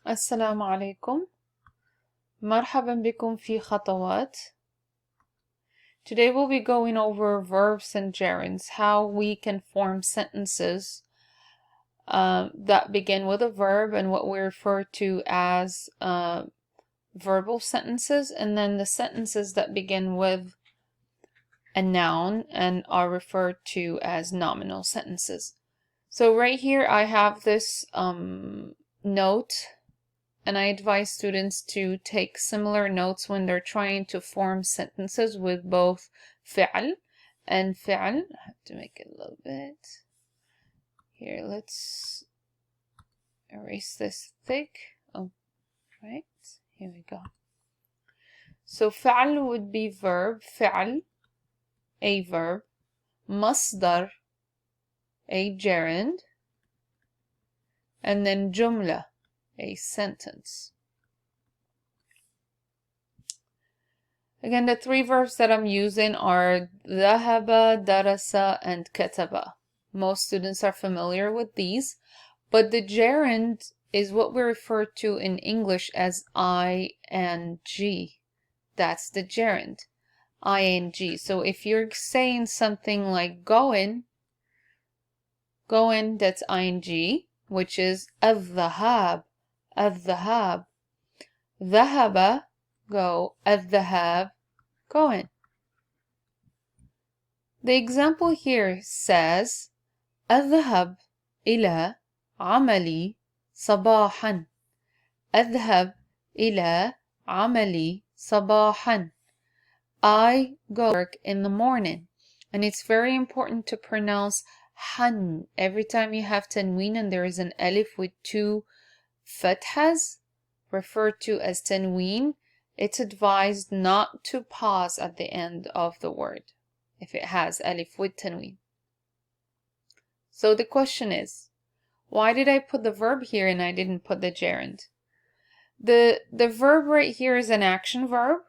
السلام عليكم. مرحبا بكم في خطوات. Today we'll be going over verbs and gerunds, how we can form sentences that begin with a verb and what we refer to as verbal sentences, and then the sentences that begin with a noun and are referred to as nominal sentences. So right here I have this note, and I advise students to take similar notes when they're trying to form sentences with both فعل and فعل. I have to make it a little bit. Here, let's erase this thick. Oh, right. Here we go. So فعل would be verb, فعل, a verb, مصدر, a gerund, and then جملة, a sentence. Again, the three verbs that I'm using are ذهب, درس, and كتب. Most students are familiar with these, but the gerund is what we refer to in English as ing. That's the gerund, ing. So if you're saying something like going, that's ing, which is الذهاب, الذهاب. ذهب, go, الذهاب, going. The example here says أذهب إلى عملي صباحا. أذهب إلى عملي صباحا. I go to work in the morning. And it's very important to pronounce han. Every time you have tanween and there is an alif with two fathas, referred to as tanween, it's advised not to pause at the end of the word if it has alif with tanween. So the question is, why did I put the verb here and I didn't put the gerund? The verb right here is an action verb,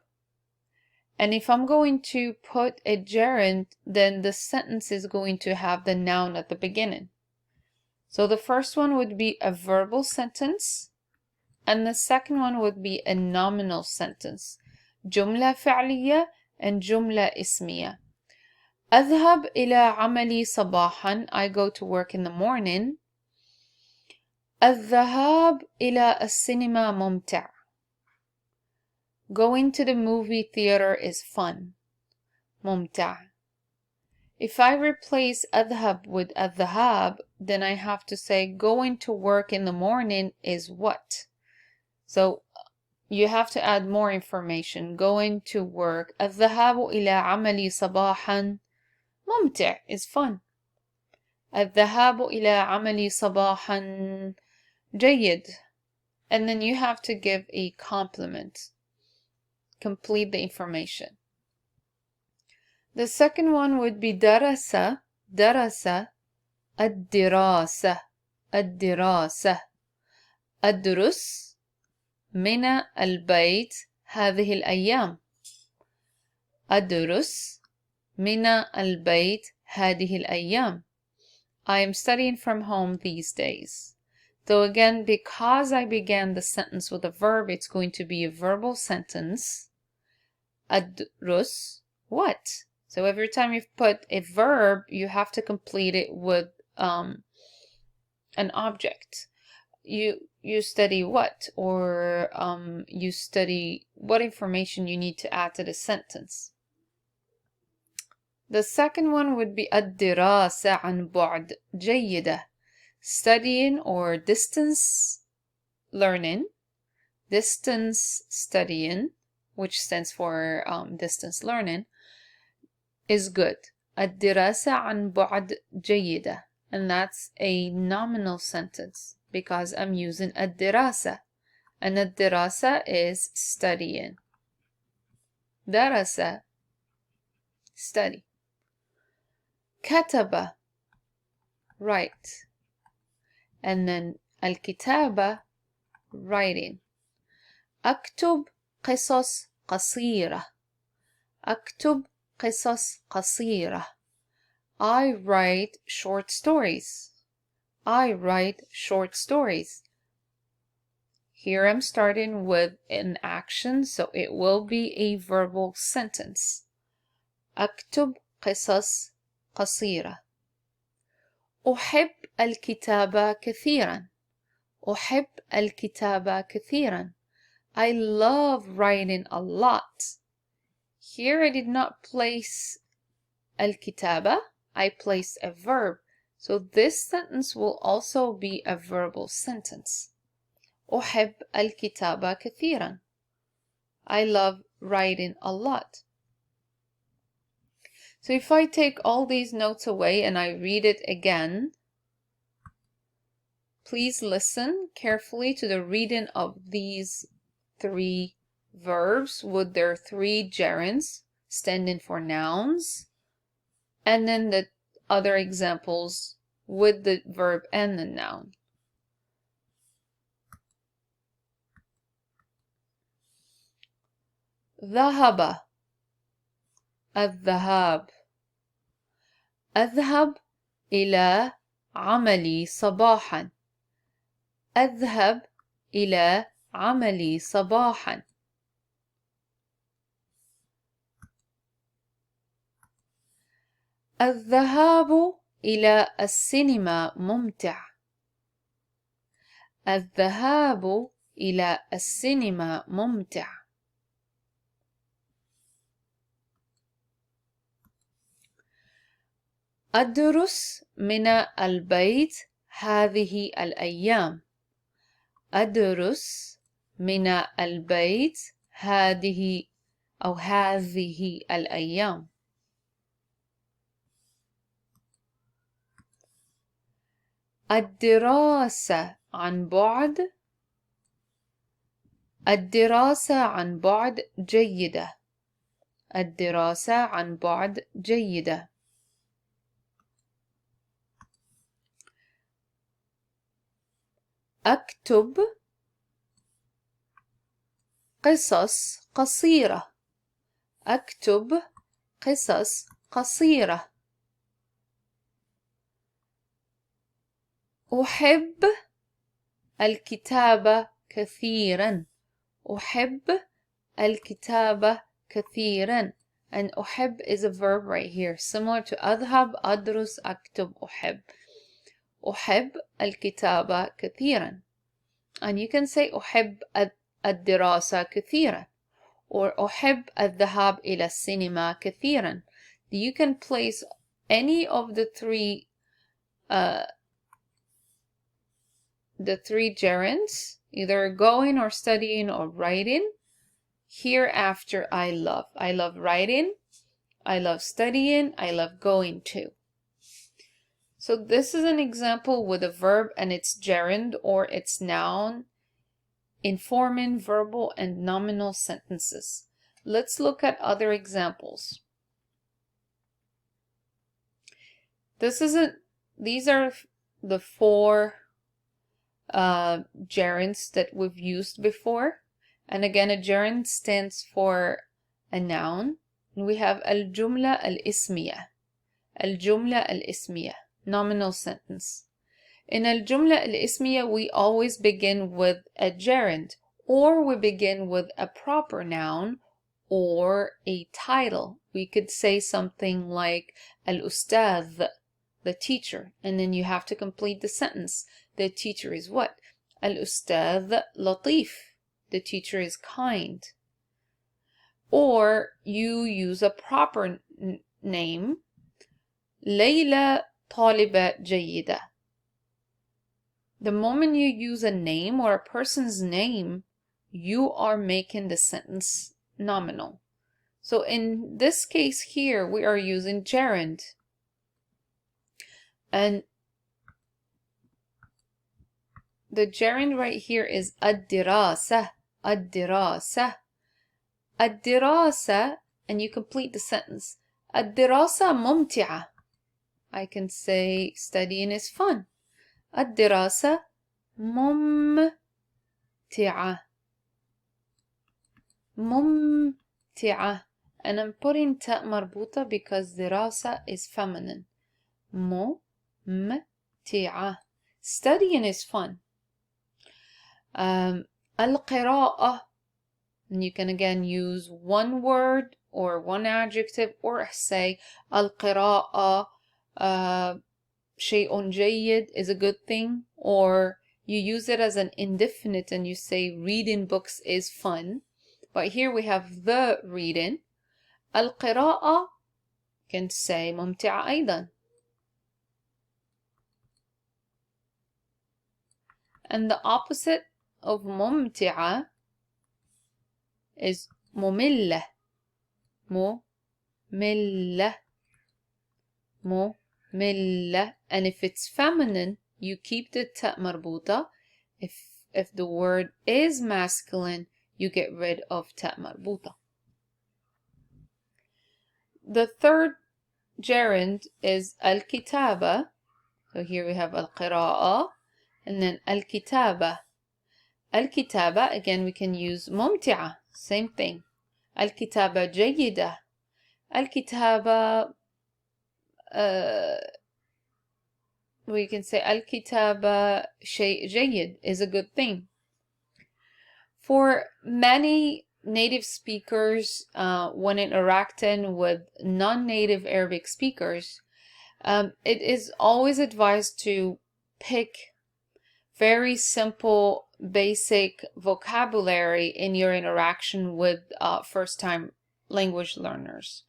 and if I'm going to put a gerund, then the sentence is going to have the noun at the beginning. So the first one would be a verbal sentence, and the second one would be a nominal sentence. جملة فعلية and جملة اسمية. أذهب إلى عملي صباحا. I go to work in the morning. الذهاب إلى السينما ممتع. Going to the movie theater is fun. ممتع. If I replace أذهب with الذهاب, then I have to say going to work in the morning is what? So you have to add more information. Going to work. الذهاب إلى عملي صباحا ممتع is fun. الذهاب إلى عملي صباحا جيد. And then you have to give a complement. Complete the information. The second one would be درس, درس, الدراسة, الدراسة. أدرس من البيت هذه الأيام. أدرس من البيت هذه الأيام. I am studying from home these days. So again, because I began the sentence with a verb, it's going to be a verbal sentence. أدرس, what? So every time you put a verb, you have to complete it with an object. You study what, or you study what information you need to add to the sentence. The second one would be الدراسة عن بعد جيدة. Studying or distance learning, distance studying, which stands for distance learning, is good. الدراسة عن بعد جيدة. And that's a nominal sentence because I'm using الدراسة. And الدراسة is studying. درس, study. كتب, write. And then الكتابة, writing. أكتب قصص قصيرة. أكتب قصص قصيرة. I write short stories. I write short stories. Here I'm starting with an action, so it will be a verbal sentence. أكتب قصص قصيرة. أحب الكتابة كثيرا. أحب الكتابة كثيرا. I love writing a lot. Here I did not place الكتابة, I placed a verb. So this sentence will also be a verbal sentence. أحب الكتابة كثيرا. I love writing a lot. So if I take all these notes away and I read it again, please listen carefully to the reading of these three verbs with their three gerunds standing for nouns, and then the other examples with the verb and the noun. ذهب الذهاب. أذهب إلى عملي صباحا. أذهب إلى عملي صباحا. الذهاب إلى السينما ممتع. الذهاب إلى السينما ممتع. أدرس من البيت هذه الأيام. أدرس من البيت هذه الأيام. الدراسة عن بعد. الدراسة عن بعد جيدة. الدراسة عن بعد جيدة. أكتب قصص قصيرة. أكتب قصص قصيرة. أحب الكتابة كثيرا. أحب الكتابة كثيرا. And أحب is a verb right here, similar to أذهب, أدرس, أكتب, أحب. أحب الكتابة كثيرا. And you can say أحب الدراسة كثيرا, or أحب الذهاب إلى السينما كثيرا. You can place any of the three gerunds, either going or studying or writing, here after I love. I love writing, I love studying, I love going to. So this is an example with a verb and its gerund or its noun in forming verbal and nominal sentences. Let's look at other examples. These are the four gerunds that we've used before. And again, a gerund stands for a noun. And we have al-jumla al-ismiya. Al-jumla al-ismiya, nominal sentence. In al-jumla al-ismiya, we always begin with a gerund, or we begin with a proper noun or a title. We could say something like al-ustadh, the teacher, and then you have to complete the sentence. The teacher is what? Al-ustadh latif. The teacher is kind. Or you use a proper name. Layla طالبة جيدة. The moment you use a name or a person's name, you are making the sentence nominal. So in this case here, we are using gerund. And the gerund right here is ad-dirasa. Ad-dirasa. Ad-dirasa, and you complete the sentence. Ad-dirasa mumti'a. I can say studying is fun. Ad-dirasa mumti'a. Mumti'a. And I'm putting ta marbuta because dirasa is feminine. Mumti'a. Studying is fun. القراءة. And you can again use one word or one adjective, or say القراءة شيء جيد is a good thing, or you use it as an indefinite and you say reading books is fun. But here we have the reading. القراءة can say ممتعة أيضا. And the opposite of ممتعة is مملة. مملة. مملة. And if it's feminine, you keep the ta مربوطة. If the word is masculine, you get rid of ta مربوطة. The third gerund is الكتابة. So here we have القراءة and then الكتابة. الكتابة, again we can use ممتعة, same thing. الكتابة جيدة. الكتابة we can say الكتابة شيء جيد is a good thing. For many native speakers, when interacting with non-native Arabic speakers, it is always advised to pick very simple, basic vocabulary in your interaction with first-time language learners.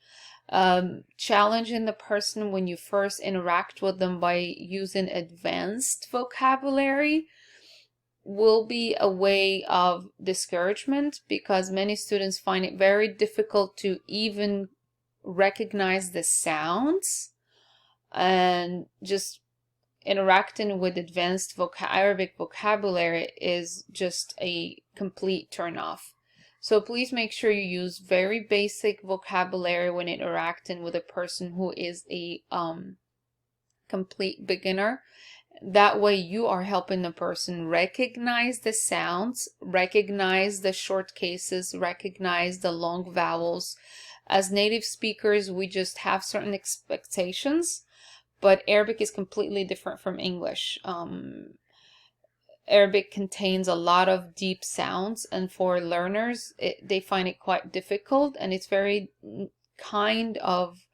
Challenging the person when you first interact with them by using advanced vocabulary will be a way of discouragement, because many students find it very difficult to even recognize the sounds, and just interacting with advanced Arabic vocabulary is just a complete turn-off. So please make sure you use very basic vocabulary when interacting with a person who is a complete beginner. That way you are helping the person recognize the sounds, recognize the short cases, recognize the long vowels. As native speakers, we just have certain expectations, but Arabic is completely different from English. Arabic contains a lot of deep sounds, and for learners, they find it quite difficult, and it's very kind of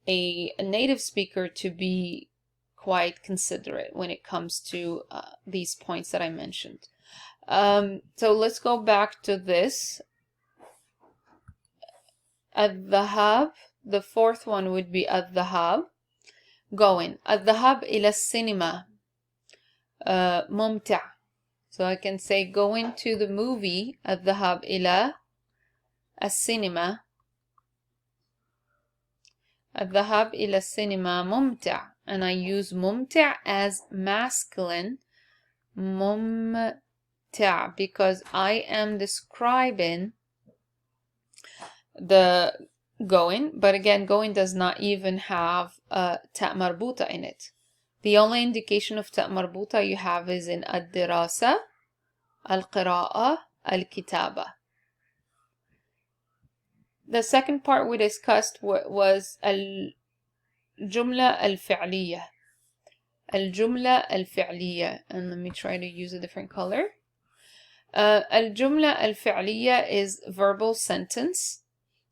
a native speaker to be quite considerate when it comes to these points that I mentioned. So let's go back to this. الذهاب, the fourth one would be الذهاب, going. الذهاب إلى السينما ممتع. So I can say going to the movie. الذهاب إلى السينما. الذهاب إلى السينما ممتع. And I use ممتع as masculine. ممتع, because I am describing the going, but again, going does not even have ta marbuta in it. The only indication of ta marbuta you have is in الدراسة, القراءة, الكتابة. The second part we discussed was الجملة الفعلية. الجملة الفعلية. And let me try to use a different color. الجملة الفعلية is verbal sentence.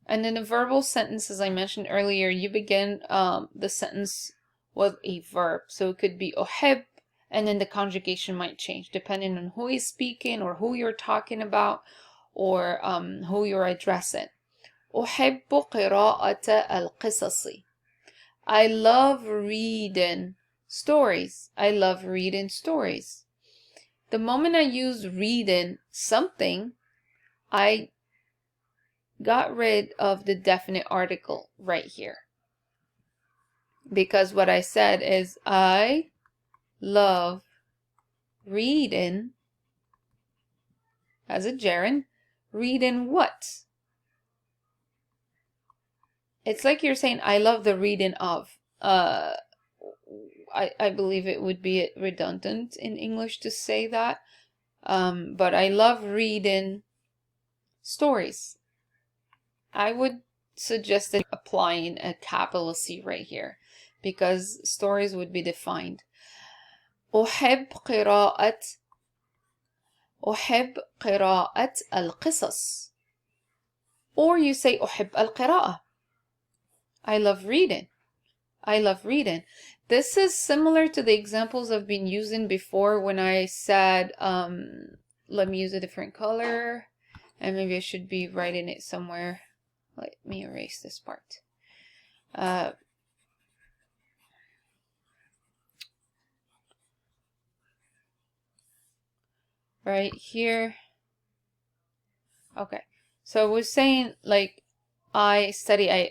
And in a verbal sentence, as I mentioned earlier, you begin the sentence with a verb. So it could be أحب, and then the conjugation might change depending on who is speaking or who you're talking about, or who you're addressing. أحب قراءة القصص. I love reading stories. I love reading stories. The moment I use reading something, I got rid of the definite article right here. Because what I said is I love reading as a gerund. Reading what? It's like you're saying I love the reading of. I believe it would be redundant in English to say that. But I love reading stories. I would suggest that applying a capital C right here, because stories would be defined. أحب قراءة أحب قراءة القصص. Or you say أحب القراءة. I love reading. I love reading. This is similar to the examples I've been using before when I said, let me use a different color, and maybe I should be writing it somewhere. Let me erase this part. Right here. Okay. So we're saying like I study at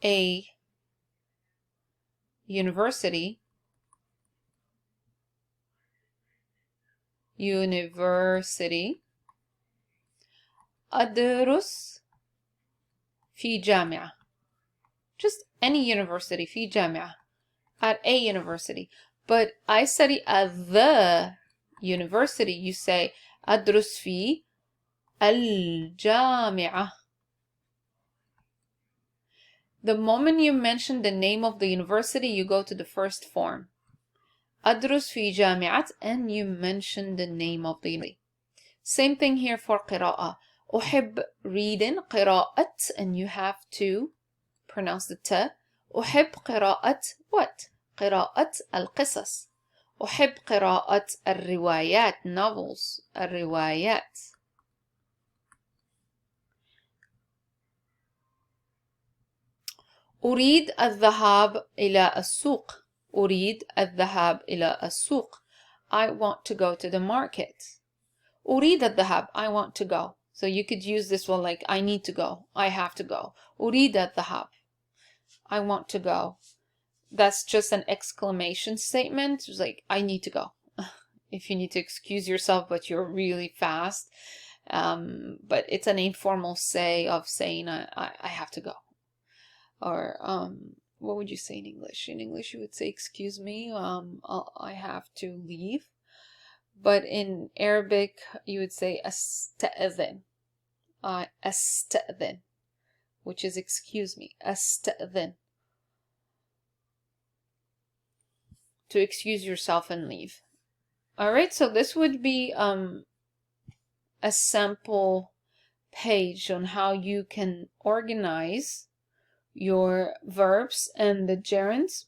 a university. أدرس في جامعة. Just any university. في جامعة. At a university. But I study at the university. You say أدرس في الجامعة. The moment you mention the name of the university, you go to the first form. أدرس في جامعة, and you mention the name of the university. Same thing here for قراءة. أحب reading قراءة, and you have to pronounce the t. أحب قراءة what? قراءة القصص. أحب قراءة الروايات novels. الروايات. أريد الذهاب إلى السوق. أريد الذهاب إلى السوق. I want to go to the market. أريد الذهاب. I want to go. So you could use this one like I need to go. I have to go. أريد الذهاب. I want to go. That's just an exclamation statement. It's like I need to go. If you need to excuse yourself but you're really fast. But it's an informal say of saying I have to go. Or what would you say in English? In English you would say excuse me, I have to leave. But in Arabic you would say أستأذن. أستأذن, which is excuse me. أستأذن. To excuse yourself and leave. Alright, so this would be a sample page on how you can organize your verbs and the gerunds.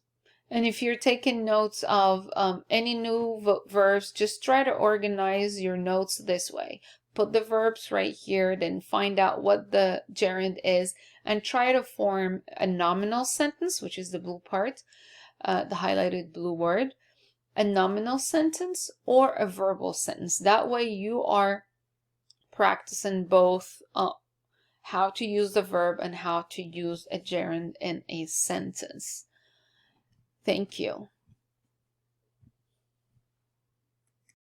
And if you're taking notes of any new verbs, just try to organize your notes this way. Put the verbs right here, then find out what the gerund is, and try to form a nominal sentence, which is the blue part, the highlighted blue word, a nominal sentence or a verbal sentence. That way you are practicing both how to use the verb and how to use a gerund in a sentence. Thank you.